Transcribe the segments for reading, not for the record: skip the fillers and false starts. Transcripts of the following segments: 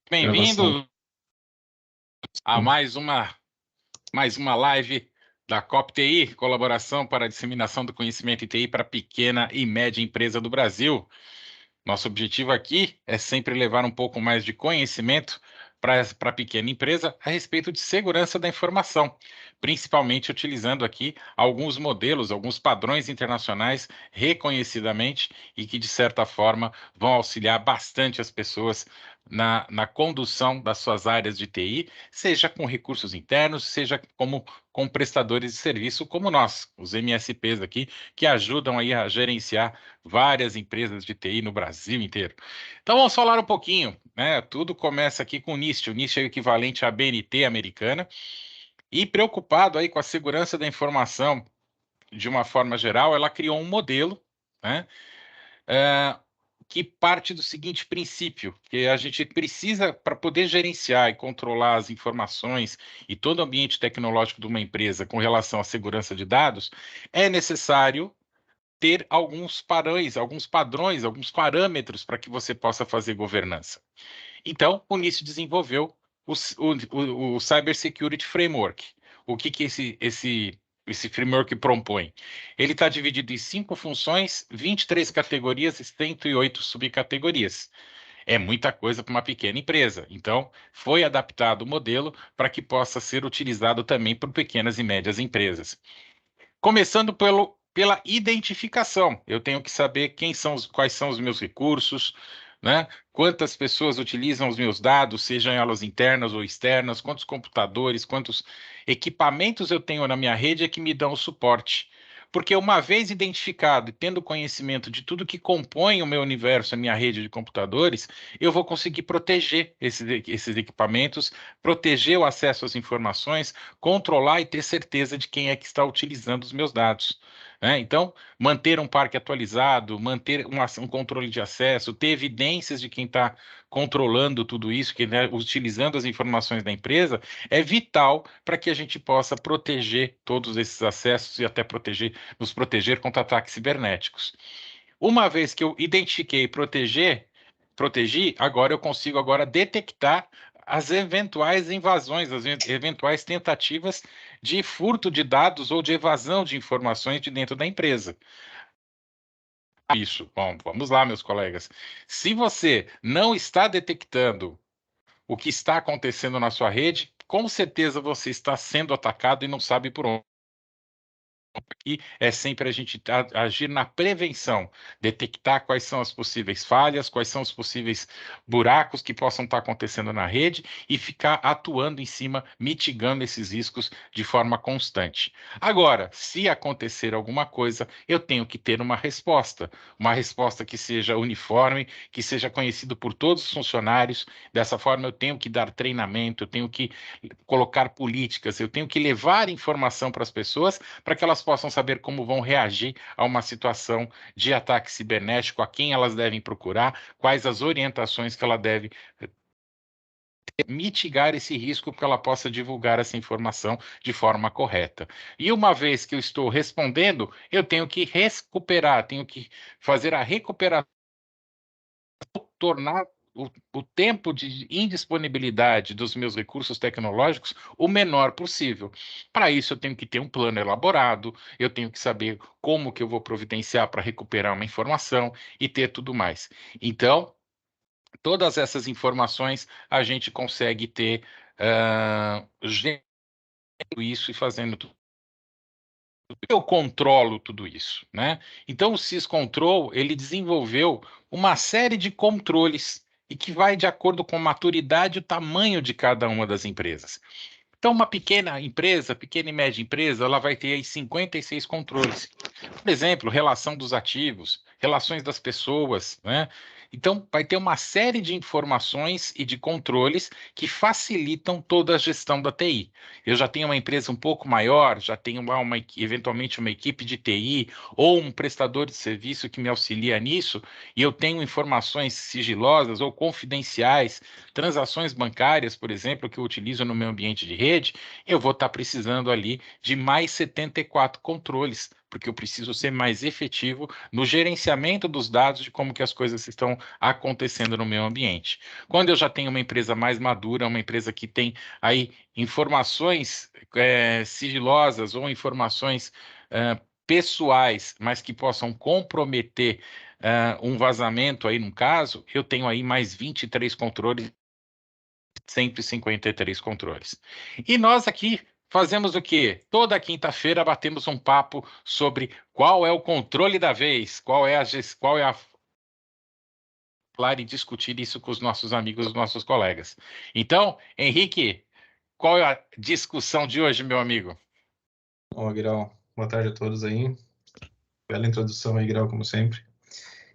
Gravação. Bem-vindo a mais uma live da COP TI, Colaboração para a Disseminação do Conhecimento em TI para a Pequena e Média Empresa do Brasil. Nosso objetivo aqui é sempre levar um pouco mais de conhecimento para a pequena empresa a respeito de segurança da informação, principalmente utilizando aqui alguns modelos, alguns padrões internacionais reconhecidamente e que, de certa forma, vão auxiliar bastante as pessoas na condução das suas áreas de TI, seja com recursos internos, seja com prestadores de serviço como nós, os MSPs aqui, que ajudam aí a gerenciar várias empresas de TI no Brasil inteiro. Então vamos falar um pouquinho, né? Tudo começa aqui com o NIST. O NIST é o equivalente à BNT americana, e preocupado aí com a segurança da informação de uma forma geral, ela criou um modelo, né? Que parte do seguinte princípio, que a gente precisa, para poder gerenciar e controlar as informações e todo o ambiente tecnológico de uma empresa com relação à segurança de dados, é necessário ter alguns padrões, alguns parâmetros para que você possa fazer governança. Então, o NIST desenvolveu o Cyber Security Framework. O que esse framework propõe? Ele está dividido em 5 funções, 23 categorias e 108 subcategorias. É muita coisa para uma pequena empresa. Então, foi adaptado o modelo para que possa ser utilizado também por pequenas e médias empresas. Começando pela identificação. Eu tenho que saber quais são os meus recursos, né? Quantas pessoas utilizam os meus dados, sejam elas internas ou externas, quantos computadores, quantos equipamentos eu tenho na minha rede é que me dão o suporte. Porque uma vez identificado e tendo conhecimento de tudo que compõe o meu universo, a minha rede de computadores, eu vou conseguir proteger esses equipamentos, proteger o acesso às informações, controlar e ter certeza de quem é que está utilizando os meus dados, né? Então, manter um parque atualizado, manter um controle de acesso, ter evidências de quem está controlando tudo isso, utilizando as informações da empresa, é vital para que a gente possa proteger todos esses acessos e até nos proteger contra ataques cibernéticos. Uma vez que eu identifiquei e protegi, agora eu consigo detectar as eventuais invasões, as eventuais tentativas de furto de dados ou de evasão de informações de dentro da empresa. Isso, bom, vamos lá, meus colegas. Se você não está detectando o que está acontecendo na sua rede, com certeza você está sendo atacado e não sabe por onde. Aqui é sempre a gente agir na prevenção, detectar quais são as possíveis falhas, quais são os possíveis buracos que possam estar acontecendo na rede e ficar atuando em cima, mitigando esses riscos de forma constante. Agora, se acontecer alguma coisa, eu tenho que ter uma resposta que seja uniforme, que seja conhecido por todos os funcionários. Dessa forma, eu tenho que dar treinamento, eu tenho que colocar políticas, eu tenho que levar informação para as pessoas para que elas possam saber como vão reagir a uma situação de ataque cibernético, a quem elas devem procurar, quais as orientações que ela deve mitigar esse risco para que ela possa divulgar essa informação de forma correta. E uma vez que eu estou respondendo, eu tenho que recuperar, tenho que fazer a recuperação, tornar o tempo de indisponibilidade dos meus recursos tecnológicos o menor possível. Para isso, eu tenho que ter um plano elaborado, eu tenho que saber como que eu vou providenciar para recuperar uma informação e ter tudo mais. Então, todas essas informações a gente consegue ter gerando isso e fazendo tudo. Eu controlo tudo isso, né? Então o SysControl, ele desenvolveu uma série de controles e que vai de acordo com a maturidade e o tamanho de cada uma das empresas. Então, uma pequena empresa, pequena e média empresa, ela vai ter aí 56 controles. Por exemplo, relação dos ativos, relações das pessoas, né? Então, vai ter uma série de informações e de controles que facilitam toda a gestão da TI. Eu já tenho uma empresa um pouco maior, já tenho eventualmente uma equipe de TI ou um prestador de serviço que me auxilia nisso, e eu tenho informações sigilosas ou confidenciais, transações bancárias, por exemplo, que eu utilizo no meu ambiente de rede, eu vou estar precisando ali de mais 74 controles porque eu preciso ser mais efetivo no gerenciamento dos dados de como que as coisas estão acontecendo no meu ambiente. Quando eu já tenho uma empresa mais madura, uma empresa que tem aí informações sigilosas ou informações pessoais, mas que possam comprometer um vazamento aí, no caso, eu tenho aí mais 23 controles, 153 controles. E nós aqui fazemos o quê? Toda quinta-feira batemos um papo sobre qual é o controle da vez, qual é a falar e discutir isso com os nossos amigos, os nossos colegas. Então, Henrique, qual é a discussão de hoje, meu amigo? Ó, Guirau, boa tarde a todos aí. Bela introdução aí, Guirau, como sempre.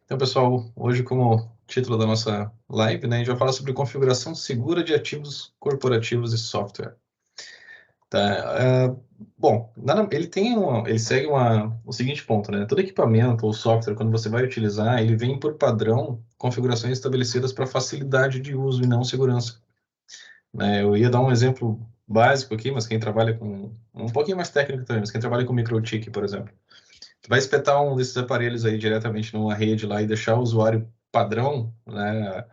Então, pessoal, hoje, como título da nossa live, né, a gente vai falar sobre configuração segura de ativos corporativos e software. Tá? Bom, ele segue o seguinte ponto, né? Todo equipamento ou software, quando você vai utilizar, ele vem por padrão configurações estabelecidas para facilidade de uso e não segurança. Né? Eu ia dar um exemplo básico aqui, mas quem trabalha com um pouquinho mais técnico também, mas quem trabalha com microtik, por exemplo, tu vai espetar um desses aparelhos aí diretamente numa rede lá e deixar o usuário padrão, né,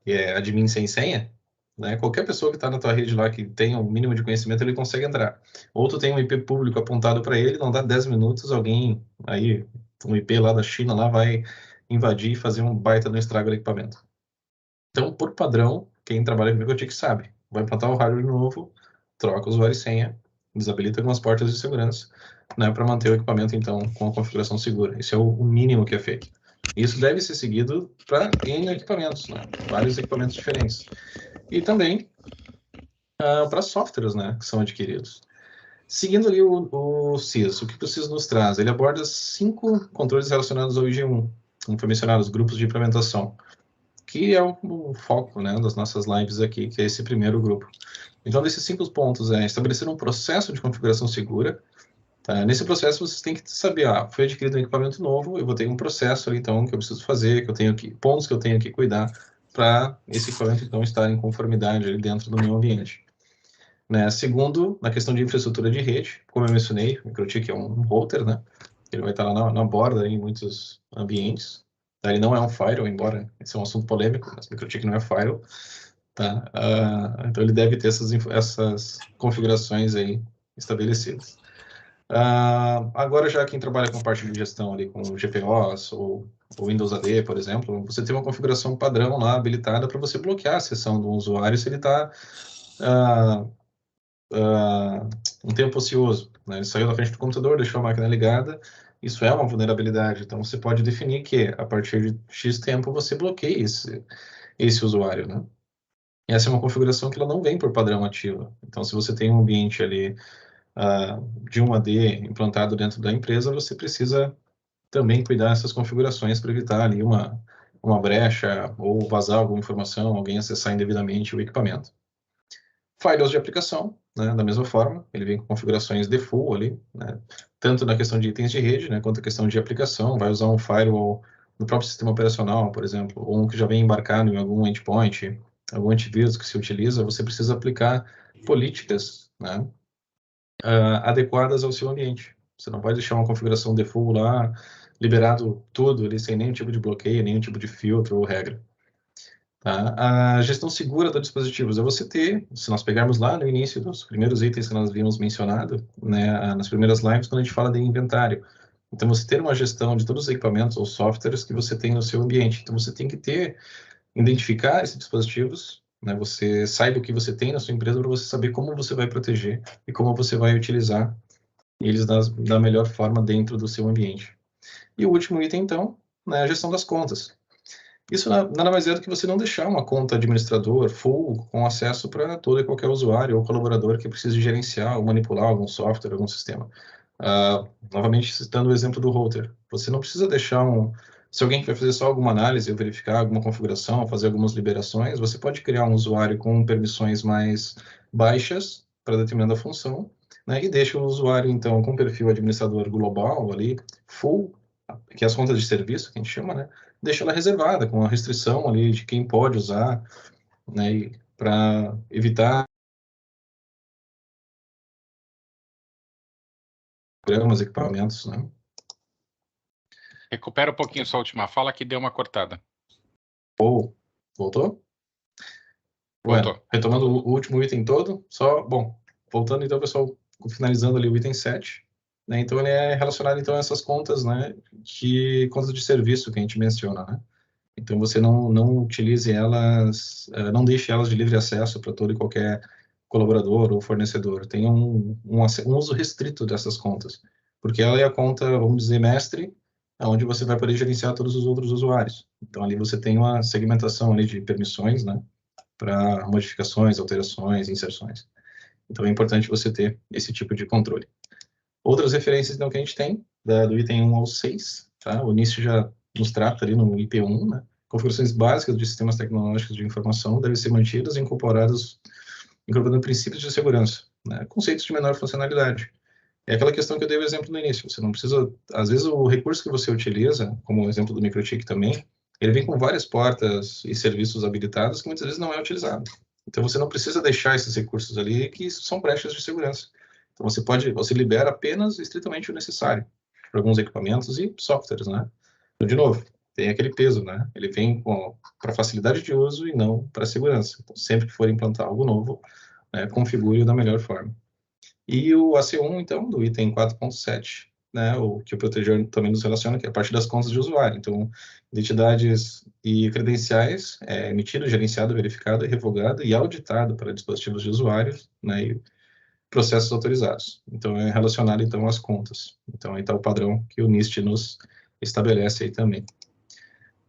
que é admin sem senha, né, qualquer pessoa que está na tua rede lá que tenha um mínimo de conhecimento, ele consegue entrar. Ou tu tem um IP público apontado para ele, não dá 10 minutos, alguém aí, um IP lá da China, lá vai invadir e fazer um baita no estrago do equipamento. Então, por padrão, quem trabalha com Microtik sabe. Vai implantar o hardware novo, troca o usuário e senha, desabilita algumas portas de segurança, né, para manter o equipamento, então, com a configuração segura. Esse é o mínimo que é feito. Isso deve ser seguido para N equipamentos, né, vários equipamentos diferentes. E também para softwares, né, que são adquiridos. Seguindo ali o CIS, o que o CIS nos traz? Ele aborda 5 controles relacionados ao IG1, como foi mencionado, os grupos de implementação, que é o foco, né, das nossas lives aqui, que é esse primeiro grupo. Então, desses 5 pontos é estabelecer um processo de configuração segura. Tá? Nesse processo, vocês têm que saber, foi adquirido um equipamento novo, eu vou ter um processo ali, então, que eu preciso fazer, que eu tenho que, pontos que eu tenho que cuidar para esse equipamento, então, estar em conformidade ali dentro do meu ambiente. Né? Segundo, na questão de infraestrutura de rede, como eu mencionei, o MikroTik é um router, né? Ele vai estar lá na borda em muitos ambientes. Tá? Ele não é um firewall, embora esse é um assunto polêmico, mas o MikroTik não é firewall. Tá? Então ele deve ter essas configurações aí estabelecidas. Agora, já quem trabalha com parte de gestão ali com GPOs ou Windows AD, por exemplo, você tem uma configuração padrão lá habilitada para você bloquear a sessão do usuário se ele está um tempo ocioso. Né? Ele saiu da frente do computador, deixou a máquina ligada, isso é uma vulnerabilidade. Então, você pode definir que, a partir de X tempo, você bloqueia esse usuário. Né? E essa é uma configuração que ela não vem por padrão ativa. Então, se você tem um ambiente ali de um AD implantado dentro da empresa, você precisa também cuidar dessas configurações para evitar ali uma brecha ou vazar alguma informação, alguém acessar indevidamente o equipamento. Firewalls de aplicação, né, da mesma forma, ele vem com configurações default ali, né, tanto na questão de itens de rede, né, quanto na questão de aplicação, vai usar um firewall no próprio sistema operacional, por exemplo, ou um que já vem embarcado em algum endpoint, algum antivírus que se utiliza, você precisa aplicar políticas, né, adequadas ao seu ambiente. Você não pode deixar uma configuração default lá, liberado tudo ali, sem nenhum tipo de bloqueio, nenhum tipo de filtro ou regra. Tá? A gestão segura dos dispositivos é você ter, se nós pegarmos lá no início dos primeiros itens que nós vimos mencionado, né, nas primeiras lives, quando a gente fala de inventário. Então, você ter uma gestão de todos os equipamentos ou softwares que você tem no seu ambiente. Então, você tem que identificar esses dispositivos, né, você saiba o que você tem na sua empresa para você saber como você vai proteger e como você vai utilizar eles da melhor forma dentro do seu ambiente. E o último item, então, né, a gestão das contas. Isso nada mais é do que você não deixar uma conta administrador full com acesso para todo e qualquer usuário ou colaborador que precise gerenciar ou manipular algum software, algum sistema. Novamente, citando o exemplo do router, você não precisa deixar se alguém quer fazer só alguma análise, ou verificar alguma configuração, fazer algumas liberações, você pode criar um usuário com permissões mais baixas para determinada função, né, e deixa o usuário, então, com perfil administrador global ali, full, que é as contas de serviço, que a gente chama, né, deixa ela reservada, com a restrição ali de quem pode usar, né, para evitar programas, equipamentos, né. Recupera um pouquinho sua última fala que deu uma cortada. Voltou? Voltou. Bueno, retomando o último item todo, bom, voltando então, pessoal, finalizando ali o item 7, né, então ele é relacionado então a essas contas, né, contas de serviço que a gente menciona, né, então você não utilize elas, não deixe elas de livre acesso para todo e qualquer colaborador ou fornecedor, tenha um uso restrito dessas contas, porque ela é a conta, vamos dizer, mestre, onde você vai poder gerenciar todos os outros usuários, então ali você tem uma segmentação ali de permissões, né, para modificações, alterações, inserções. Então é importante você ter esse tipo de controle. Outras referências então, que a gente tem, do item 1 ao 6, tá? O NIST já nos trata ali no IP1, né? Configurações básicas de sistemas tecnológicos de informação devem ser mantidas e incorporando princípios de segurança, né? Conceitos de menor funcionalidade. É aquela questão que eu dei o exemplo no início. Você não precisa, às vezes o recurso que você utiliza, como o exemplo do MikroTik também, ele vem com várias portas e serviços habilitados que muitas vezes não é utilizado. Então você não precisa deixar esses recursos ali que são brechas de segurança. Então você libera apenas estritamente o necessário para alguns equipamentos e softwares, né? Então, de novo, tem aquele peso, né? Ele vem para facilidade de uso e não para segurança. Então, sempre que for implantar algo novo, né, configure-o da melhor forma. E o AC1, então, do item 4.7, né, o que o proteger também nos relaciona, que é a parte das contas de usuário. Então, identidades e credenciais emitido, gerenciado, verificado, revogado e auditado para dispositivos de usuários, né, e processos autorizados. Então, é relacionado, então, às contas. Então, aí está o padrão que o NIST nos estabelece aí também.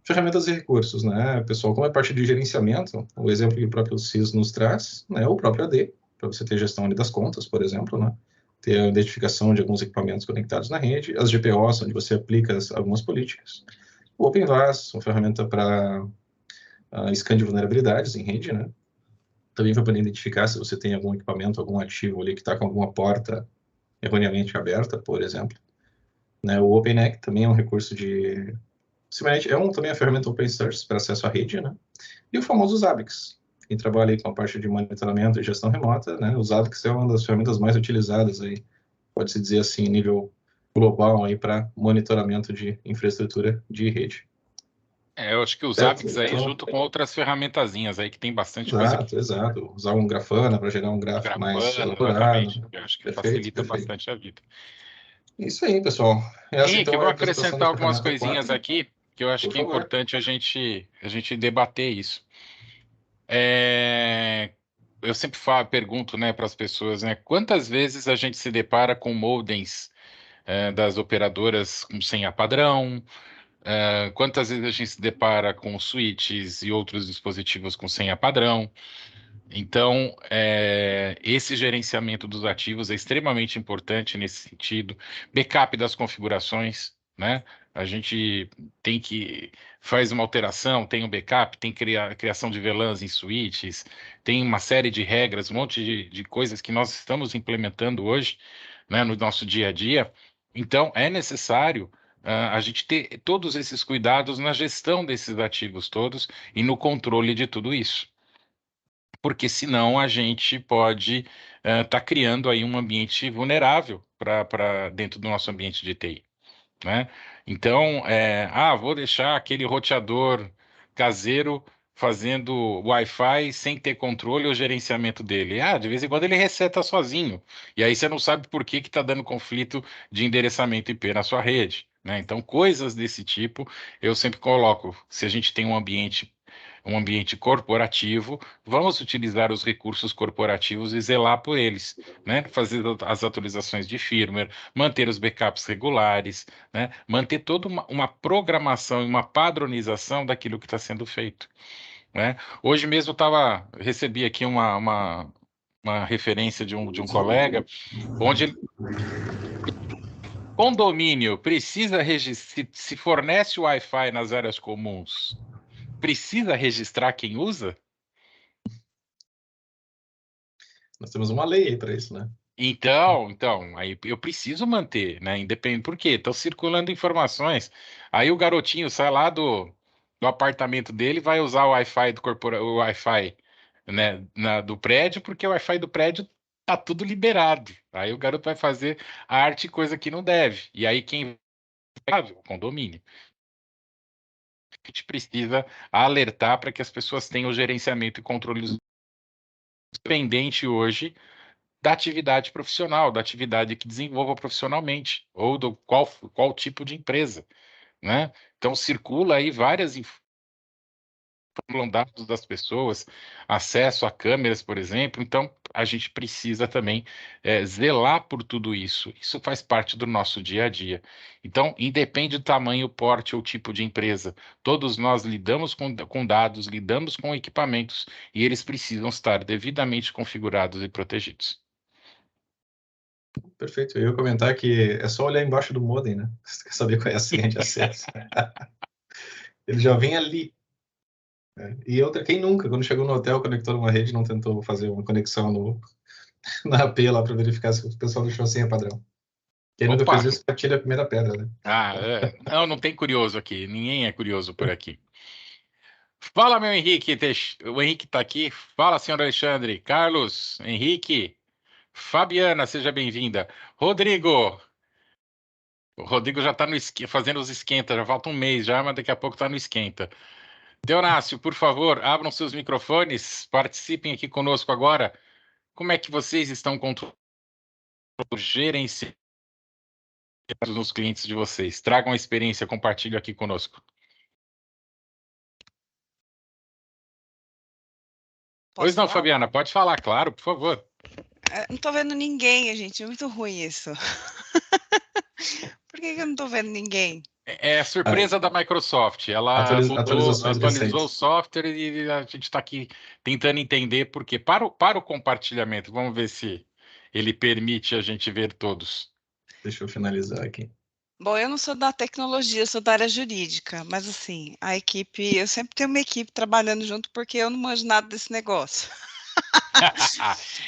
Ferramentas e recursos, né, pessoal? Como é parte de gerenciamento, o exemplo que o próprio CIS nos traz, né, o próprio AD, para você ter gestão ali das contas, por exemplo, né? Ter a identificação de alguns equipamentos conectados na rede, as GPOs, onde você aplica algumas políticas. O OpenVAS, uma ferramenta para scan de vulnerabilidades em rede, né? Também para poder identificar se você tem algum equipamento, algum ativo ali que está com alguma porta erroneamente aberta, por exemplo. Né? O OpenEC também é um recurso de... Similarmente, também é uma ferramenta open source para acesso à rede, né? E o famoso Zabbix. Quem trabalha aí com a parte de monitoramento e gestão remota, né? O Zabbix é uma das ferramentas mais utilizadas aí, pode-se dizer assim, nível global aí para monitoramento de infraestrutura de rede. Eu acho que os Certo? Zabbix aí, Então, junto com outras ferramentazinhas aí, que tem bastante coisa que exato. Usar um Grafana para gerar um gráfico mais Grafana, elaborado. exatamente. Eu acho que Perfeito, facilita perfeito. bastante a vida. Isso aí, pessoal. Essa Henrique, eu então é vou a apresentação acrescentar da algumas ferramenta coisinhas 4. aqui que eu acho Por que é favor. importante a gente debater isso. É, eu sempre pergunto, né, para as pessoas, né, quantas vezes a gente se depara com modems das operadoras com senha padrão, quantas vezes a gente se depara com switches e outros dispositivos com senha padrão. Então, esse gerenciamento dos ativos é extremamente importante nesse sentido. Backup das configurações, né? A gente tem que faz uma alteração, tem um backup, tem criação de VLANs em switches, tem uma série de regras, um monte de coisas que nós estamos implementando hoje, né, no nosso dia a dia. Então, é necessário a gente ter todos esses cuidados na gestão desses ativos todos e no controle de tudo isso, porque senão a gente pode estar criando aí um ambiente vulnerável para dentro do nosso ambiente de TI, né? Então, vou deixar aquele roteador caseiro fazendo Wi-Fi sem ter controle ou gerenciamento dele. De vez em quando ele reseta sozinho. E aí você não sabe por que está dando conflito de endereçamento IP na sua rede, né? Então, coisas desse tipo eu sempre coloco. Se a gente tem um ambiente corporativo, vamos utilizar os recursos corporativos e zelar por eles, né? Fazer as atualizações de firmware, manter os backups regulares, né? Manter toda uma programação e uma padronização daquilo que está sendo feito, né? Hoje mesmo recebi aqui uma referência de um colega, onde condomínio precisa registrar, se fornece o Wi-Fi nas áreas comuns, precisa registrar quem usa? Nós temos uma lei aí para isso, né? Então, aí eu preciso manter, né? Independente, por quê? Estão circulando informações. Aí o garotinho sai lá do apartamento dele, vai usar o Wi-Fi o Wi-Fi, né, do prédio, porque o Wi-Fi do prédio tá tudo liberado. Aí o garoto vai fazer a arte, coisa que não deve. E aí quem o condomínio. A gente precisa alertar para que as pessoas tenham o gerenciamento e controle independente hoje da atividade profissional, da atividade que desenvolva profissionalmente, ou do qual tipo de empresa, né? Então, circula aí várias dados das pessoas, acesso a câmeras, por exemplo. Então, a gente precisa também zelar por tudo isso. Isso faz parte do nosso dia a dia. Então, independe do tamanho, porte ou tipo de empresa, todos nós lidamos com dados, lidamos com equipamentos e eles precisam estar devidamente configurados e protegidos. Perfeito. Eu ia comentar que é só olhar embaixo do modem, né? Você quer saber qual é a senha de acesso. Ele já vem ali. Né? E outra, quem nunca, quando chegou no hotel, conectou numa rede, não tentou fazer uma conexão na AP lá para verificar se o pessoal deixou a senha padrão. Quem nunca Opa! fez isso, atira a primeira pedra, né? Não, não tem curioso aqui. Ninguém é curioso por aqui. Fala, meu Henrique. O Henrique está aqui. Fala, senhor Alexandre. Carlos, Henrique, Fabiana, seja bem-vinda. Rodrigo. O Rodrigo já está fazendo os esquenta. Já falta um mês já, mas daqui a pouco está no esquenta. Deonácio, por favor, abram seus microfones. Participem aqui conosco agora. Como é que vocês estão controlando gerenciando nos clientes de vocês? Tragam a experiência, compartilhem aqui conosco. Pois Posso não, falar? Fabiana, pode falar, claro, por favor. Não tô vendo ninguém, gente. É muito ruim isso. Por que eu não tô vendo ninguém? É a surpresa da Microsoft. Ela Atualizações atualizou o recentes. software e a gente está aqui tentando entender por quê. Para o compartilhamento, vamos ver se ele permite a gente ver todos. Deixa eu finalizar aqui. Bom, eu não sou da tecnologia, eu sou da área jurídica, mas assim, a equipe, eu sempre tenho uma equipe trabalhando junto porque eu não manjo nada desse negócio.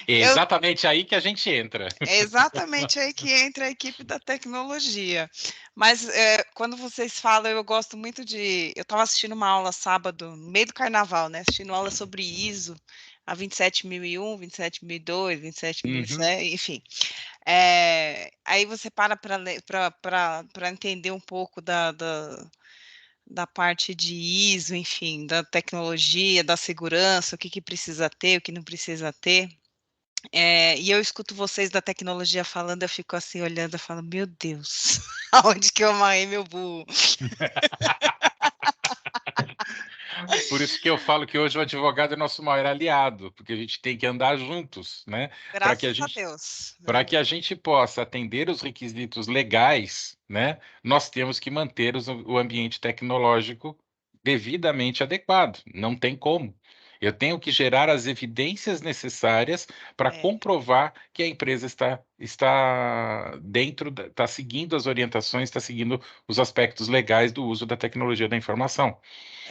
É Eu, exatamente aí que a gente entra. é exatamente aí que entra a equipe da tecnologia. Mas quando vocês falam, eu gosto muito de. Eu estava assistindo uma aula sábado, no meio do carnaval, né? Assistindo aula sobre ISO, a 27001, 27002, Uhum. 27007, enfim. Aí você para entender um pouco da parte de ISO, enfim, da tecnologia, da segurança, o que precisa ter, o que não precisa ter. E eu escuto vocês da tecnologia falando, eu fico assim olhando, eu falo, meu Deus, aonde que eu amarrei meu burro? Por isso que eu falo que hoje o advogado é nosso maior aliado, porque a gente tem que andar juntos, né? Para que a Graças a gente Deus, Para né? que a gente possa atender os requisitos legais, né, nós temos que manter o ambiente tecnológico devidamente adequado. Não tem como. Eu tenho que gerar as evidências necessárias para É, comprovar que a empresa está está seguindo as orientações, está seguindo os aspectos legais do uso da tecnologia da informação.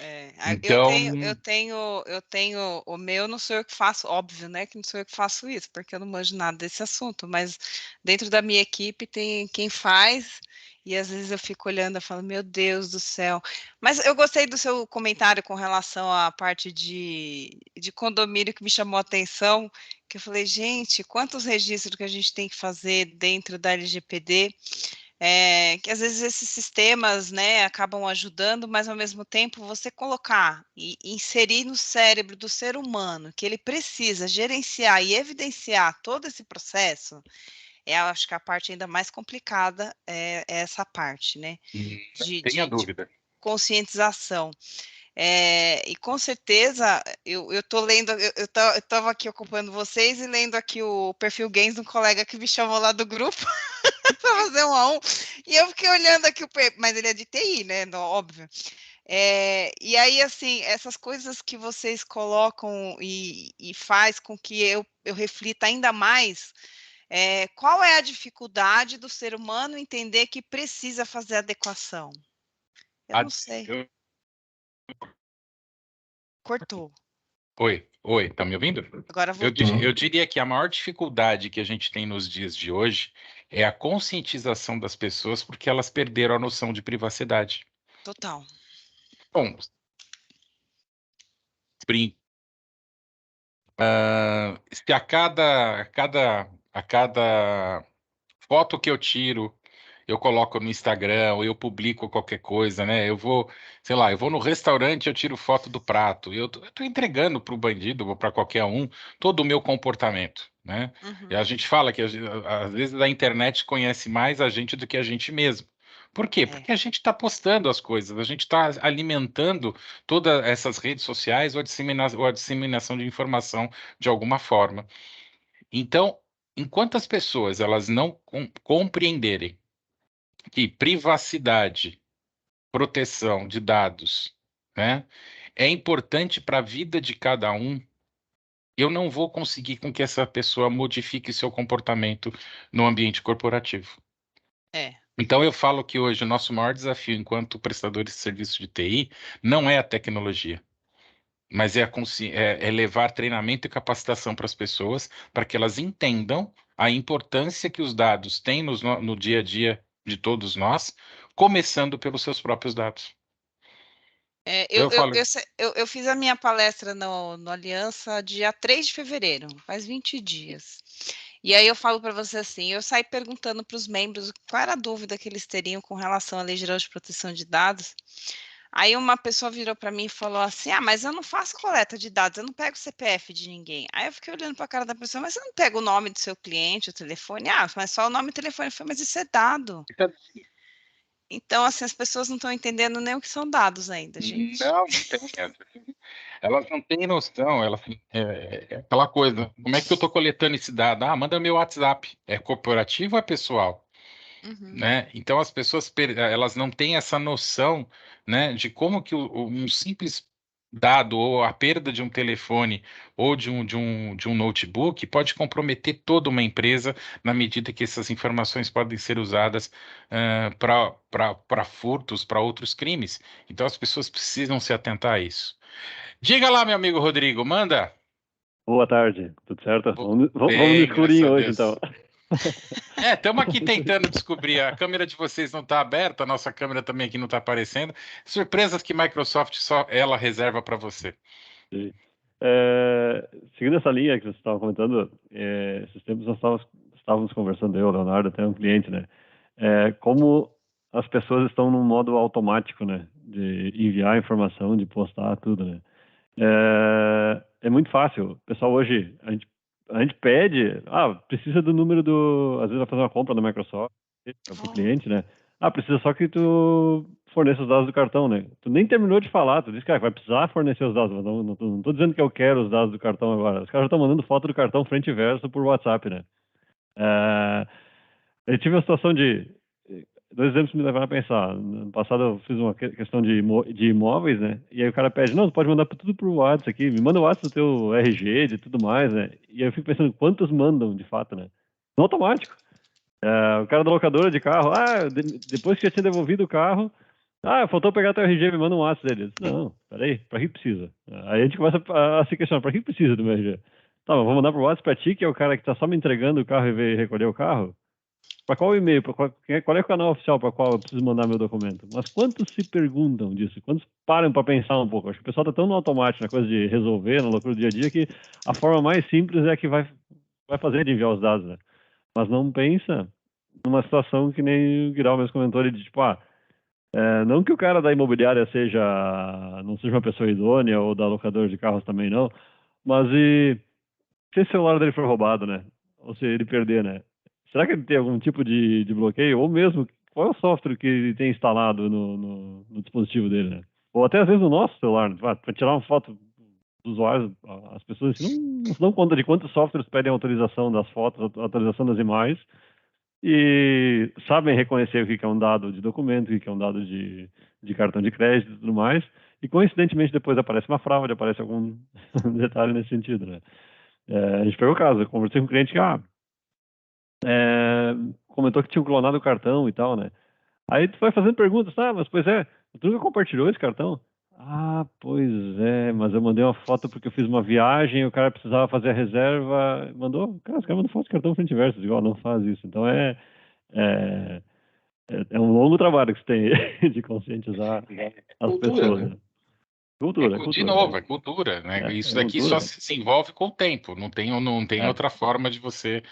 eu Então, tenho, eu tenho, eu tenho o meu, não sou eu que faço, óbvio, né, que não sou eu que faço isso, porque eu não manjo nada desse assunto, mas dentro da minha equipe tem quem faz, e às vezes eu fico olhando e falo, meu Deus do céu. Mas eu gostei do seu comentário com relação à parte de condomínio que me chamou a atenção, que eu falei, gente, quantos registros que a gente tem que fazer dentro da LGPD, que às vezes esses sistemas, né, acabam ajudando, mas ao mesmo tempo você colocar e inserir no cérebro do ser humano que ele precisa gerenciar e evidenciar todo esse processo, eu acho que a parte ainda mais complicada é essa parte, né, tenha de dúvida. conscientização. E com certeza eu estou lendo, eu estava aqui ocupando vocês e lendo aqui o perfil Games de um colega que me chamou lá do grupo para fazer um a um, e eu fiquei olhando aqui, mas ele é de TI, né? Óbvio. E aí, assim, essas coisas que vocês colocam e faz com que eu reflita ainda mais, qual é a dificuldade do ser humano entender que precisa fazer adequação? Eu não sei. Eu- Cortou. Oi, tá me ouvindo? Agora Eu, voltou. di- eu diria que a maior dificuldade que a gente tem nos dias de hoje é a conscientização das pessoas porque elas perderam a noção de privacidade. Total. Bom, brin- se a cada foto que eu tiro, eu coloco no Instagram, ou eu publico qualquer coisa, né? Eu vou, sei lá, eu vou no restaurante, eu tiro foto do prato. Eu tô entregando para o bandido ou para qualquer um todo o meu comportamento, né? E a gente fala que às vezes a internet conhece mais a gente do que a gente mesmo. Por quê? Porque a gente está postando as coisas, a gente está alimentando todas essas redes sociais ou a disseminação de informação de alguma forma. Então, enquanto as pessoas elas não compreenderem que privacidade, proteção de dados, né, é importante para a vida de cada um, eu não vou conseguir com que essa pessoa modifique seu comportamento no ambiente corporativo. É. Então, eu falo que hoje o nosso maior desafio enquanto prestadores de serviço de TI não é a tecnologia, mas é levar treinamento e capacitação para as pessoas, para que elas entendam a importância que os dados têm no dia a dia de todos nós, começando pelos seus próprios dados. Eu, Eu falo, eu fiz a minha palestra no Aliança dia 3 de fevereiro, faz 20 dias. E aí eu falo para você assim, eu saí perguntando para os membros qual era a dúvida que eles teriam com relação à Lei Geral de Proteção de Dados. Aí uma pessoa virou para mim e falou assim: ah, mas eu não faço coleta de dados, eu não pego o CPF de ninguém. Aí eu fiquei olhando para a cara da pessoa, mas você não pega o nome do seu cliente, o telefone? Ah, mas só o nome e o telefone. Eu falei, mas isso é dado. Então, assim, as pessoas não estão entendendo nem o que são dados ainda, gente. não tem. Elas não têm noção, é aquela coisa. Como é que eu estou coletando esse dado? Ah, manda meu WhatsApp. É corporativo ou é pessoal? Né? Então as pessoas elas não têm essa noção, né, de como que um simples dado ou a perda de um telefone ou de um notebook pode comprometer toda uma empresa na medida que essas informações podem ser usadas para furtos, para outros crimes. Então as pessoas precisam se atentar a isso. Diga lá, meu amigo Rodrigo, manda. Boa tarde, tudo certo? Vamos no Bem, graças escurinho a hoje, Deus. então. Estamos aqui tentando descobrir. A câmera de vocês não está aberta, a nossa câmera também aqui não está aparecendo. Surpresas que Microsoft só ela reserva para você. Sim. Seguindo essa linha que você estava comentando, esses tempos nós estávamos conversando, eu, Leonardo, até um cliente, né? Como as pessoas estão no modo automático, né? De enviar informação, de postar tudo, né? É muito fácil. O pessoal hoje, a gente pede, precisa do número às vezes vai fazer uma compra na Microsoft para o cliente, né? Precisa só que tu forneça os dados do cartão, né? Tu nem terminou de falar, tu disse, cara, vai precisar fornecer os dados, mas não tô dizendo que eu quero os dados do cartão agora. Os caras já estão mandando foto do cartão frente e verso por WhatsApp, né? Eu tive uma situação dois exemplos me levaram a pensar. No passado eu fiz uma questão de imóveis, né? E aí o cara pede, não, tu pode mandar tudo pro WhatsApp aqui, me manda o WhatsApp do teu RG, de tudo mais, né? E aí eu fico pensando, quantos mandam de fato, né? No automático. O cara da locadora de carro, depois que eu tinha devolvido o carro, faltou pegar teu RG, me manda um WhatsApp dele. Eu disse, não, peraí, pra que precisa? Aí a gente começa a se questionar, pra que precisa do meu RG? Tá, mas vou mandar pro WhatsApp pra ti, que é o cara que tá só me entregando o carro e veio recolher o carro? Para qual e-mail? Qual é o canal oficial para qual eu preciso mandar meu documento? Mas quantos se perguntam disso? Quantos param para pensar um pouco? Acho que o pessoal está tão no automático, na coisa de resolver, na loucura do dia a dia, que a forma mais simples é a que vai fazer de enviar os dados, né? Mas não pensa numa situação que nem o Guirao mesmo comentou, ele de tipo, não que o cara da imobiliária não seja uma pessoa idônea, ou da locadora de carros também não, mas se o celular dele for roubado, né? Ou se ele perder, né? Será que ele tem algum tipo de bloqueio? Ou mesmo, qual é o software que ele tem instalado no dispositivo dele, né? Ou até às vezes no nosso celular, né? Para tirar uma foto dos usuários, as pessoas assim, não se dão conta de quantos softwares pedem autorização das fotos, autorização das imagens, e sabem reconhecer o que é um dado de documento, o que é um dado de cartão de crédito e tudo mais, e coincidentemente depois aparece uma fraude, aparece algum detalhe nesse sentido, né? A gente pegou o caso, eu conversei com um cliente que comentou que tinha clonado o cartão e tal, né? Aí tu vai fazendo perguntas, mas pois tu nunca compartilhou esse cartão? Pois é, mas eu mandei uma foto porque eu fiz uma viagem, o cara precisava fazer a reserva, mandou, cara, os caras mandam foto de cartão frente e verso, igual, não faz isso. Então é um longo trabalho que você tem de conscientizar as Cultura, pessoas, né? né? Cultura, De novo, é cultura, né? Isso daqui só cultura. se envolve com o tempo, não tem outra forma de você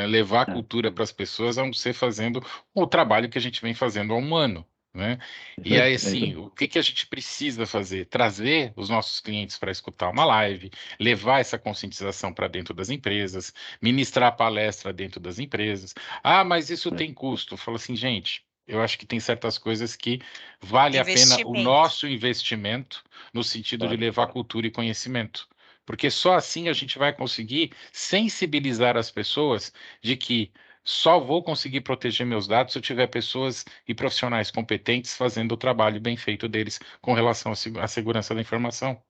levar a cultura para as pessoas, a não ser fazendo o trabalho que a gente vem fazendo há um ano, né? E aí, assim, o que a gente precisa fazer? Trazer os nossos clientes para escutar uma live, levar essa conscientização para dentro das empresas, ministrar palestra dentro das empresas. Ah, mas isso tem custo. Eu falo assim, gente, eu acho que tem certas coisas que vale a pena o nosso investimento no sentido de levar cultura e conhecimento. Porque só assim a gente vai conseguir sensibilizar as pessoas de que só vou conseguir proteger meus dados se eu tiver pessoas e profissionais competentes fazendo o trabalho bem feito deles com relação à segurança da informação.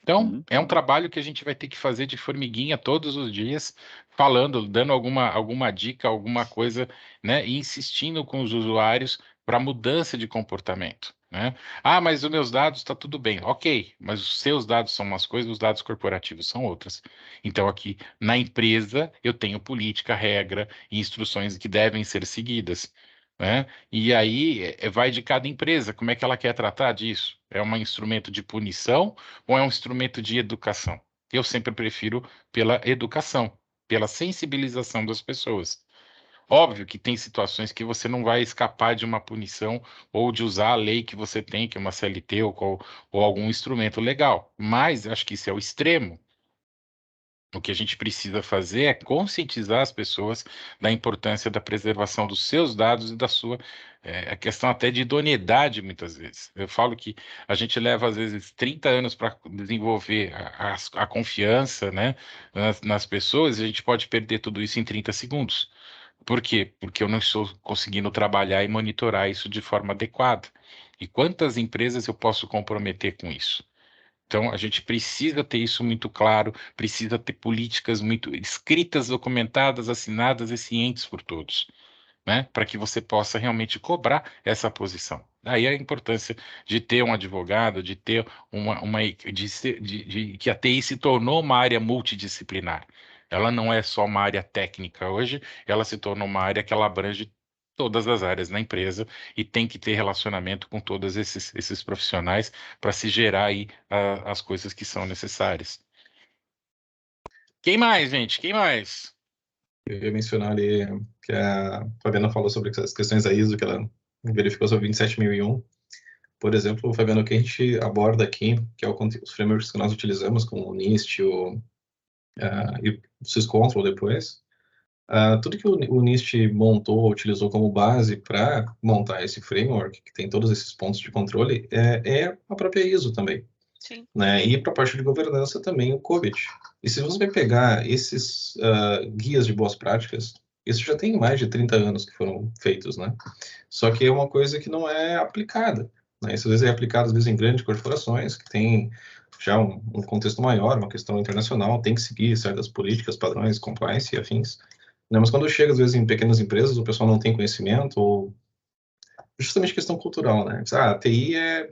Então, é um trabalho que a gente vai ter que fazer de formiguinha todos os dias, falando, dando alguma dica, alguma coisa, né, e insistindo com os usuários para mudança de comportamento, né? Ah, mas os meus dados está tudo bem. Ok, mas os seus dados são umas coisas, os dados corporativos são outras. Então, aqui na empresa, eu tenho política, regra e instruções que devem ser seguidas, né? E aí vai de cada empresa, como é que ela quer tratar disso? É um instrumento de punição ou é um instrumento de educação? Eu sempre prefiro pela educação, pela sensibilização das pessoas. Óbvio que tem situações que você não vai escapar de uma punição ou de usar a lei que você tem, que é uma CLT ou algum instrumento legal, mas acho que isso é o extremo. O que a gente precisa fazer é conscientizar as pessoas da importância da preservação dos seus dados e da sua a questão até de idoneidade, muitas vezes. Eu falo que a gente leva, às vezes, 30 anos para desenvolver a confiança, né, nas pessoas, e a gente pode perder tudo isso em 30 segundos. Por quê? Porque eu não estou conseguindo trabalhar e monitorar isso de forma adequada. E quantas empresas eu posso comprometer com isso? Então, a gente precisa ter isso muito claro, precisa ter políticas muito escritas, documentadas, assinadas e cientes por todos, né? Para que você possa realmente cobrar essa posição. Daí a importância de ter um advogado, de ter que a TI se tornou uma área multidisciplinar. Ela não é só uma área técnica hoje, ela se tornou uma área que ela abrange todas as áreas na empresa e tem que ter relacionamento com todos esses profissionais para se gerar aí as coisas que são necessárias. Quem mais, gente? Quem mais? Eu ia mencionar ali que a Fabiana falou sobre as questões da ISO, que ela verificou sobre 27001. Por exemplo, o Fabiano, que a gente aborda aqui, que é os frameworks que nós utilizamos, como o NIST e o SysControl depois, tudo que o NIST montou, utilizou como base para montar esse framework, que tem todos esses pontos de controle, é a própria ISO também. Sim. Né? E para a parte de governança também o COBIT. E se você vai pegar esses guias de boas práticas, isso já tem mais de 30 anos que foram feitos, né? Só que é uma coisa que não é aplicada, né? Isso às vezes é aplicado às vezes em grandes corporações que tem já um contexto maior, uma questão internacional, tem que seguir certas políticas, padrões, compliance e afins. Né? Mas quando chega às vezes em pequenas empresas, o pessoal não tem conhecimento ou justamente questão cultural, né? TI é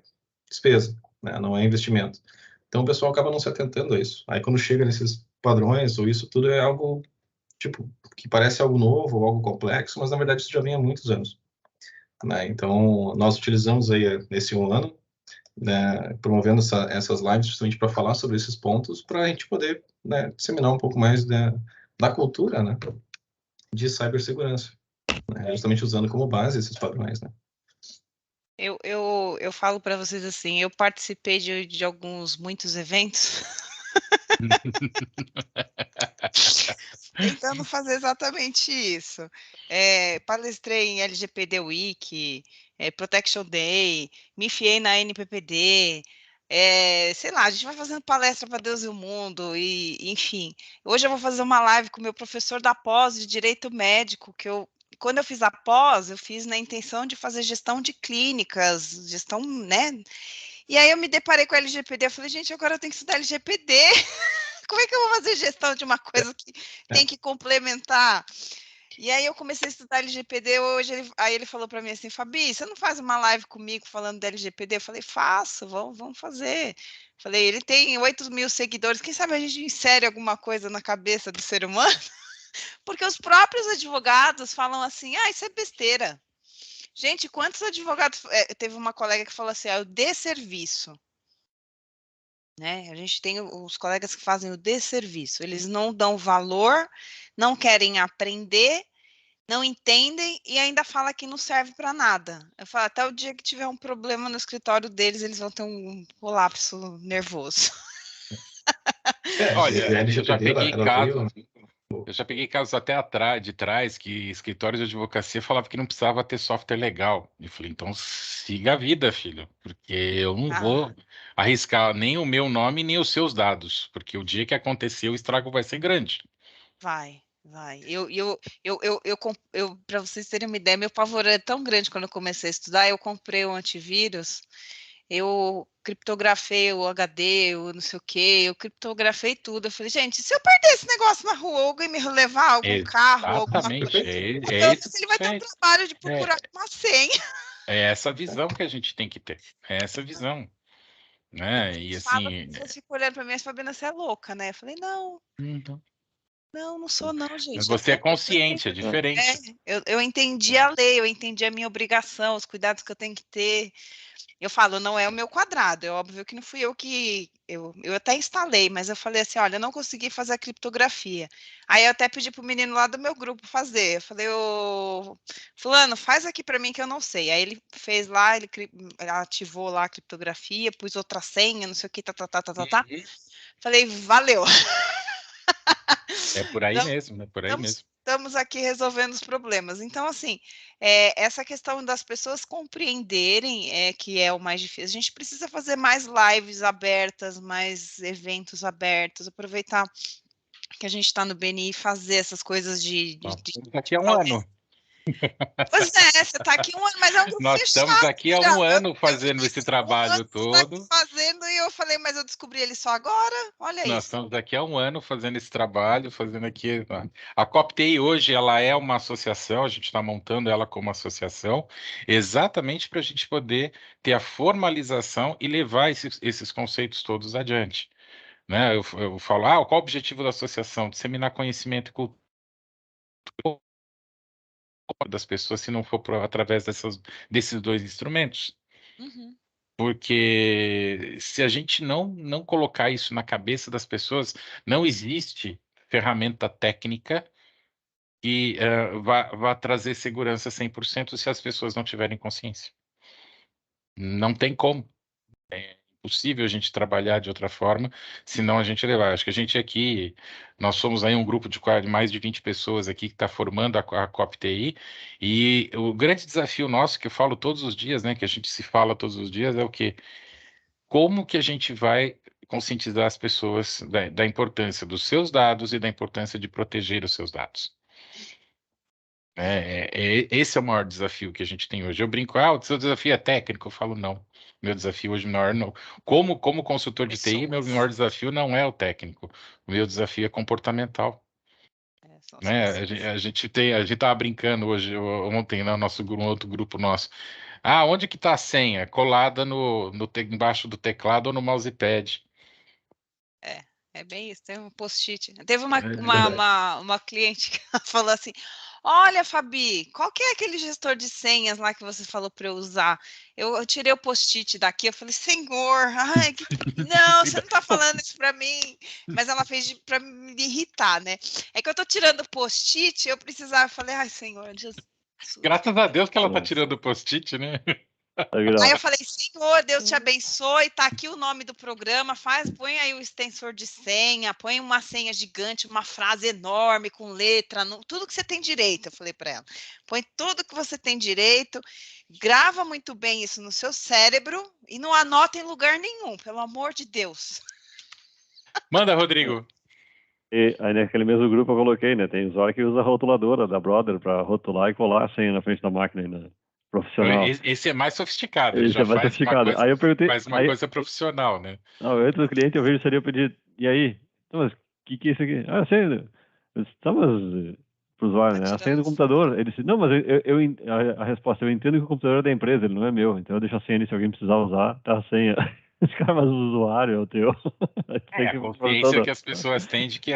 despesa, né? Não é investimento. Então o pessoal acaba não se atentando a isso. Aí quando chega nesses padrões ou isso tudo é algo tipo que parece algo novo ou algo complexo, mas na verdade isso já vem há muitos anos. Né? Então nós utilizamos aí nesse um ano, né, promovendo essas lives justamente para falar sobre esses pontos, para a gente poder, né, disseminar um pouco mais da cultura, né, de cibersegurança, né, justamente usando como base esses padrões, né. Eu falo para vocês assim, eu participei de muitos eventos tentando fazer exatamente isso. Palestrei em LGPD Week, Protection Day, me enfiei na NPPD, sei lá, a gente vai fazendo palestra para Deus e o mundo, e enfim. Hoje eu vou fazer uma live com o meu professor da pós de Direito Médico, quando eu fiz a pós, eu fiz na intenção de fazer gestão de clínicas, gestão, né? E aí eu me deparei com a LGPD, eu falei, gente, agora eu tenho que estudar LGPD. Como é que eu vou fazer gestão de uma coisa que tem que complementar? E aí eu comecei a estudar LGPD hoje, aí ele falou para mim assim, Fabi, você não faz uma live comigo falando da LGPD? Eu falei, faço, vamos fazer. Falei, ele tem 8.000 seguidores, quem sabe a gente insere alguma coisa na cabeça do ser humano? Porque os próprios advogados falam assim, isso é besteira. Gente, quantos advogados... teve uma colega que falou assim, eu dê serviço. né? A gente tem os colegas que fazem o desserviço, eles não dão valor, não querem aprender, não entendem e ainda fala que não serve para nada. Eu falo, até o dia que tiver um problema no escritório deles, eles vão ter um colapso nervoso. Olha, E a LGPD, ela veio... eu já peguei casos até de trás que escritórios de advocacia falavam que não precisava ter software legal. Eu falei, então siga a vida, filho, porque eu não vou arriscar nem o meu nome nem os seus dados, porque o dia que acontecer o estrago vai ser grande. Vai. Para vocês terem uma ideia, meu pavor é tão grande quando eu comecei a estudar, eu comprei um antivírus, eu criptografei o HD, o não sei o quê, eu criptografei tudo. Eu falei, gente, se eu perder esse negócio na rua, alguém me levar, algum carro, alguma coisa, Exatamente, ele vai ter um trabalho de procurar uma senha. É essa visão que a gente tem que ter, é essa visão, né? E assim... As pessoas ficam olhando para mim e Fabiana, você é louca, né? Eu falei, não sou não, gente. Você é consciente, é diferente. Eu entendi a lei, eu entendi a minha obrigação, os cuidados que eu tenho que ter. Eu falo, não é o meu quadrado, é óbvio que não fui eu que... Eu até instalei, mas eu falei assim, olha, eu não consegui fazer a criptografia. Aí eu até pedi para o menino lá do meu grupo fazer. Eu falei, ô, fulano, faz aqui para mim que eu não sei. Aí ele fez lá, ele ativou lá a criptografia, pus outra senha, não sei o que, tá. Falei, valeu. É por aí mesmo, é por aí mesmo. Estamos aqui resolvendo os problemas. Então, assim, essa questão das pessoas compreenderem que é o mais difícil. A gente precisa fazer mais lives abertas, mais eventos abertos, aproveitar que a gente está no BNI e fazer essas coisas Daqui a um ano. Pois é, você está aqui um ano, mas é um grupo Nós fechado. Estamos aqui há um ano fazendo esse trabalho todo. Fazendo, e eu falei, mas eu descobri ele só agora. Olha isso. Nós estamos aqui há um ano fazendo esse trabalho, fazendo aqui. A COP-TI hoje ela é uma associação, a gente está montando ela como associação, exatamente para a gente poder ter a formalização e levar esses conceitos todos adiante. Né? Eu falo, qual o objetivo da associação? Disseminar conhecimento e cultura das pessoas, se não for através desses dois instrumentos. Porque se a gente não colocar isso na cabeça das pessoas, não existe ferramenta técnica que vá trazer segurança 100% se as pessoas não tiverem consciência. Não tem como. É impossível a gente trabalhar de outra forma, senão a gente levar. Acho que a gente aqui, nós somos aí um grupo de mais de 20 pessoas aqui que está formando a COP-TI, e o grande desafio nosso, que eu falo todos os dias, né, que a gente se fala todos os dias, é o quê? Como que a gente vai conscientizar as pessoas da importância dos seus dados e da importância de proteger os seus dados? Esse é o maior desafio que a gente tem hoje. Eu brinco, o seu desafio é técnico? Eu falo, não. Meu desafio hoje maior não. Como consultor de TI, meu maior desafio não é o técnico. O meu desafio é comportamental. Né? A gente estava brincando ontem, no um outro grupo nosso. Onde que está a senha? Colada embaixo do teclado ou no mousepad. É bem isso, tem um post-it. Teve uma cliente que falou assim, olha, Fabi, qual que é aquele gestor de senhas lá que você falou para eu usar? Eu tirei o post-it daqui, eu falei, senhor, não, você não está falando isso para mim. Mas ela fez para me irritar, né? É que eu estou tirando o post-it, eu precisava, eu falei, ai, senhor, Jesus. Graças a Deus que ela está tirando o post-it, né? Aí eu falei, Senhor, Deus te abençoe, tá aqui o nome do programa, põe aí o extensor de senha, põe uma senha gigante, uma frase enorme com letra, tudo que você tem direito, eu falei para ela. Põe tudo que você tem direito, grava muito bem isso no seu cérebro e não anota em lugar nenhum, pelo amor de Deus. Manda, Rodrigo. E aí naquele mesmo grupo eu coloquei, né? Tem usuário que usa a rotuladora da Brother para rotular e colar a senha na frente da máquina, né? Profissional. Esse é mais sofisticado. Esse é mais sofisticado. Aí eu perguntei. Faz uma coisa profissional, né? Não, eu entro no cliente, eu vejo seria eu pedir. E aí? Então, mas o que é isso aqui? A senha. Estamos pro usuário, né? A senha do computador. Ele disse, não, mas a resposta, eu entendo que o computador é da empresa, ele não é meu. Então eu deixo a senha ali, se alguém precisar usar, tá a senha. Os caras, mas o usuário é o teu. A consciência que as pessoas têm de que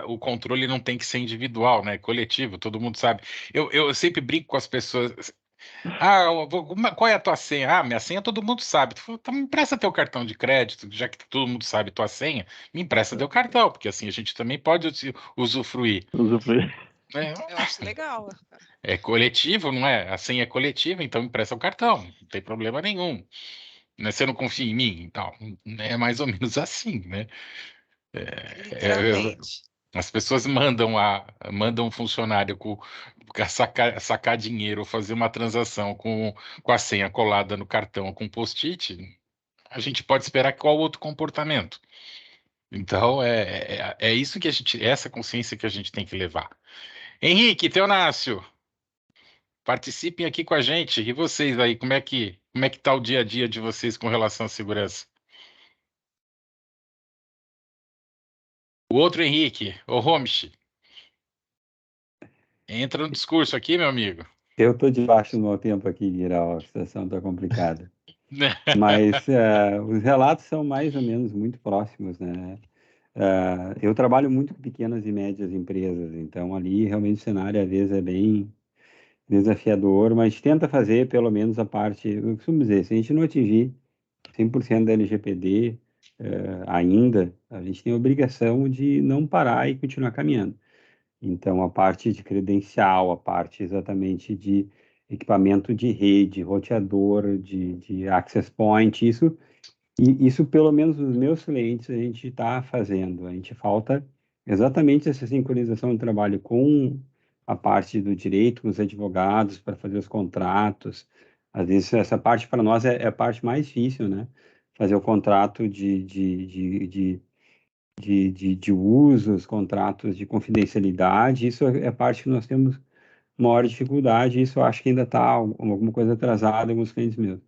o controle não tem que ser individual, né? Coletivo, todo mundo sabe. Eu sempre brinco com as pessoas. Qual é a tua senha? Ah, minha senha todo mundo sabe. Tu falou, então me empresta teu cartão de crédito, já que todo mundo sabe tua senha, me empresta teu cartão, porque assim a gente também pode usufruir. Usufruir. Né? Eu acho legal. É coletivo, não é? A senha é coletiva, então empresta o cartão, não tem problema nenhum. Né? Você não confia em mim? Então, é mais ou menos assim, né? Literalmente. As pessoas mandam um funcionário sacar dinheiro ou fazer uma transação com a senha colada no cartão com post-it, a gente pode esperar qual outro comportamento. Então, é isso que essa consciência que a gente tem que levar. Henrique, Teonácio, participem aqui com a gente. E vocês aí, como é que tá o dia a dia de vocês com relação à segurança? O outro Henrique, o Homish, entra no discurso aqui, meu amigo. Eu estou debaixo do meu tempo aqui, Guirau, a situação está complicada. Mas os relatos são mais ou menos muito próximos, né? Eu trabalho muito com pequenas e médias empresas, então ali realmente o cenário às vezes é bem desafiador, mas tenta fazer pelo menos a parte, eu costumo dizer, se a gente não atingir 100% da LGPD ainda, a gente tem a obrigação de não parar e continuar caminhando. Então, a parte de credencial, a parte exatamente de equipamento de rede, roteador, de access point, isso pelo menos os meus clientes a gente está fazendo. A gente falta exatamente essa sincronização de trabalho com a parte do direito, com os advogados, para fazer os contratos. Às vezes, essa parte para nós é a parte mais difícil, né? Fazer o contrato de usos, contratos de confidencialidade, isso é a parte que nós temos maior dificuldade, isso eu acho que ainda está alguma coisa atrasada em alguns clientes meus.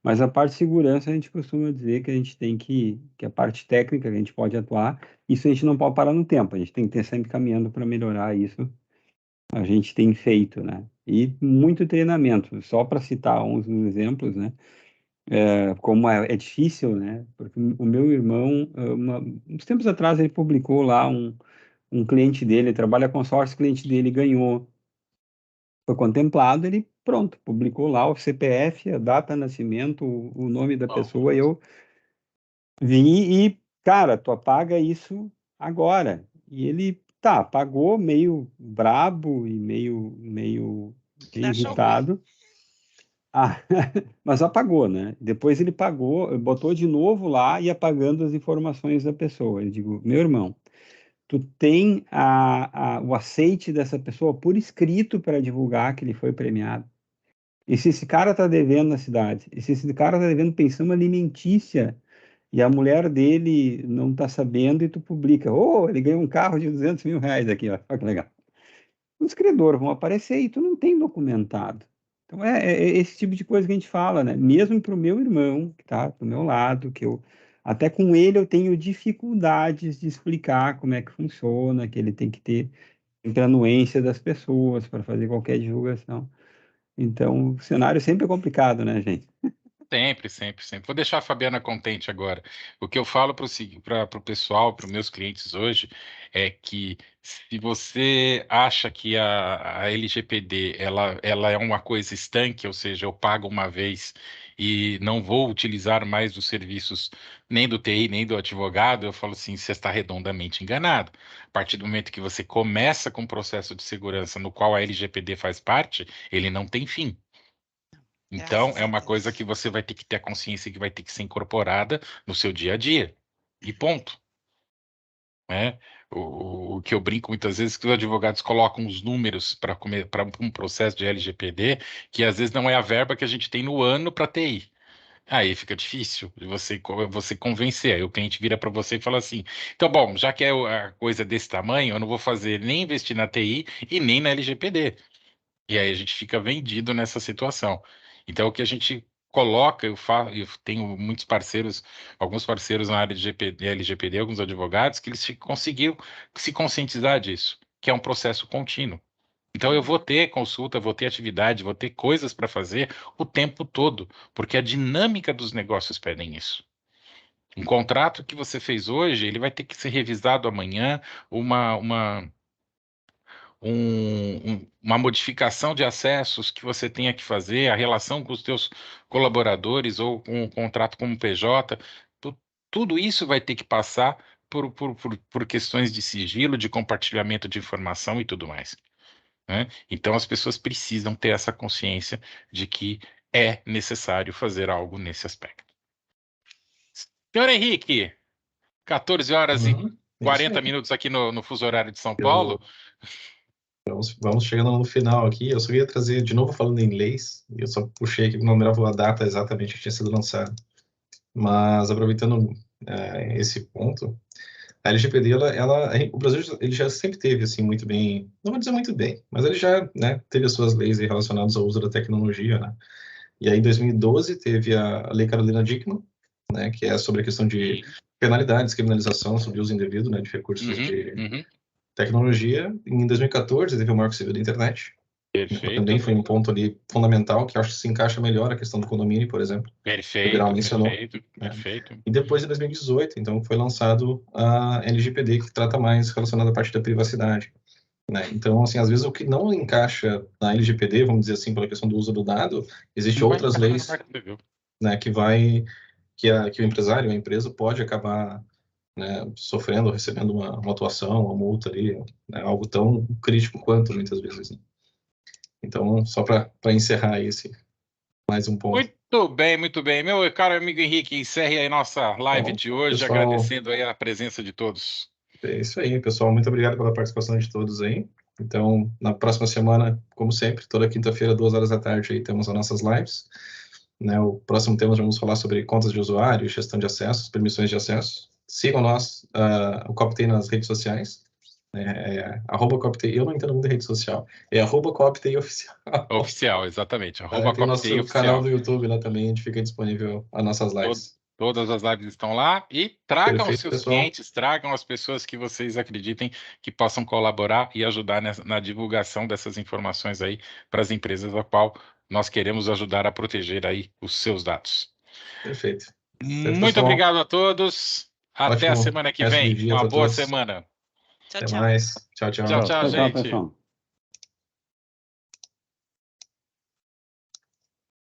Mas a parte de segurança, a gente costuma dizer que a gente tem que a parte técnica, que a gente pode atuar, isso a gente não pode parar no tempo, a gente tem que ter sempre caminhando para melhorar isso, a gente tem feito, né? E muito treinamento, só para citar uns dos exemplos, né? Como é difícil, né? Porque o meu irmão, uns tempos atrás, ele publicou lá um cliente dele, trabalha consórcio, cliente dele ganhou, foi contemplado, ele pronto, publicou lá o CPF, a data de nascimento, o nome da pessoa, e eu vim e, cara, tu apaga isso agora. E ele, tá, apagou meio brabo e meio Achou ruim. irritado. Ah, mas apagou, né? Depois ele pagou, botou de novo lá e apagando as informações da pessoa. Eu digo, meu irmão, tu tem o aceite dessa pessoa por escrito para divulgar que ele foi premiado. E se esse cara está devendo na cidade, e se esse cara está devendo pensão alimentícia, e a mulher dele não está sabendo, e tu publica, ele ganhou um carro de 200 mil reais aqui, ó, olha que legal. Os credores vão aparecer e tu não tem documentado. Então, é esse tipo de coisa que a gente fala, né? Mesmo para o meu irmão, que está do meu lado, até com ele eu tenho dificuldades de explicar como é que funciona, que ele tem que ter sempre a anuência das pessoas para fazer qualquer divulgação. Então, o cenário sempre é complicado, né, gente? Sempre, sempre, sempre. Vou deixar a Fabiana contente agora. O que eu falo para o pessoal, para os meus clientes hoje, é que se você acha que a LGPD ela é uma coisa estanque, ou seja, eu pago uma vez e não vou utilizar mais os serviços nem do TI, nem do advogado, eu falo assim, você está redondamente enganado. A partir do momento que você começa com um processo de segurança no qual a LGPD faz parte, ele não tem fim. Então, Graças é a uma coisa Deus. que você vai ter que ter a consciência que vai ter que ser incorporada no seu dia a dia. E ponto. Né? O que eu brinco muitas vezes é que os advogados colocam os números para um processo de LGPD, que às vezes não é a verba que a gente tem no ano para TI. Aí fica difícil de você convencer. Aí o cliente vira para você e fala assim: então, bom, já que é a coisa desse tamanho, eu não vou fazer nem investir na TI e nem na LGPD. E aí a gente fica vendido nessa situação. Então, o que a gente coloca, eu tenho muitos parceiros, alguns parceiros na área de LGPD, alguns advogados, que eles conseguiram se conscientizar disso, que é um processo contínuo. Então, eu vou ter consulta, vou ter atividade, vou ter coisas para fazer o tempo todo, porque a dinâmica dos negócios pedem isso. Um contrato que você fez hoje, ele vai ter que ser revisado amanhã, uma uma modificação de acessos que você tenha que fazer, a relação com os teus colaboradores ou com o contrato como PJ, tudo isso vai ter que passar por questões de sigilo, de compartilhamento de informação e tudo mais, né? Então as pessoas precisam ter essa consciência de que é necessário fazer algo nesse aspecto. Senhor Henrique, 14 horas e 40 minutos aqui no fuso horário de São Paulo. Vamos chegando no final aqui. Eu só queria trazer, de novo falando em leis, eu só puxei aqui, não lembrava a data exatamente que tinha sido lançado. Mas aproveitando esse ponto, a LGPD, o Brasil ele já sempre teve assim muito bem, não vou dizer muito bem, mas ele já, né, teve as suas leis aí relacionadas ao uso da tecnologia, né? E aí em 2012 teve a Lei Carolina Dickmann, né, que é sobre a questão de penalidades, criminalização sobre uso indevido, né, de recursos de tecnologia. Em 2014 teve o Marco Civil da Internet. Perfeito. Também foi um ponto ali fundamental, que eu acho que se encaixa melhor a questão do condomínio, por exemplo. Perfeito. E depois, em 2018, então, foi lançado a LGPD, que trata mais relacionado à parte da privacidade, né? Então, assim, às vezes o que não encaixa na LGPD, vamos dizer assim, pela questão do uso do dado, existem outras leis, né, que o empresário, a empresa, pode acabar, né, sofrendo, recebendo uma atuação, uma multa ali, né, algo tão crítico quanto, muitas vezes, né? Então, só para encerrar esse mais um ponto. Muito bem, muito bem. Meu caro amigo Henrique, encerre aí nossa live de hoje, pessoal, agradecendo aí a presença de todos. É isso aí, pessoal. Muito obrigado pela participação de todos aí. Então, na próxima semana, como sempre, toda quinta-feira, 2 horas da tarde, aí temos as nossas lives. Né, o próximo tema, vamos falar sobre contas de usuário, gestão de acessos, permissões de acesso. Sigam nós, o CopTI nas redes sociais. @CopTI, eu não entendo muito de rede social. É @CopTI oficial. Oficial, exatamente. Tem o nosso canal do YouTube lá também, onde fica disponível as nossas lives. Todas as lives estão lá e tragam os seus pessoal. clientes, tragam as pessoas que vocês acreditem que possam colaborar e ajudar na divulgação dessas informações aí para as empresas a qual nós queremos ajudar a proteger aí os seus dados. Perfeito. Muito obrigado a todos. Até a semana que vem. Uma boa semana. Tchau, Até tchau. mais. Tchau, tchau. Tchau, gente. Pessoal.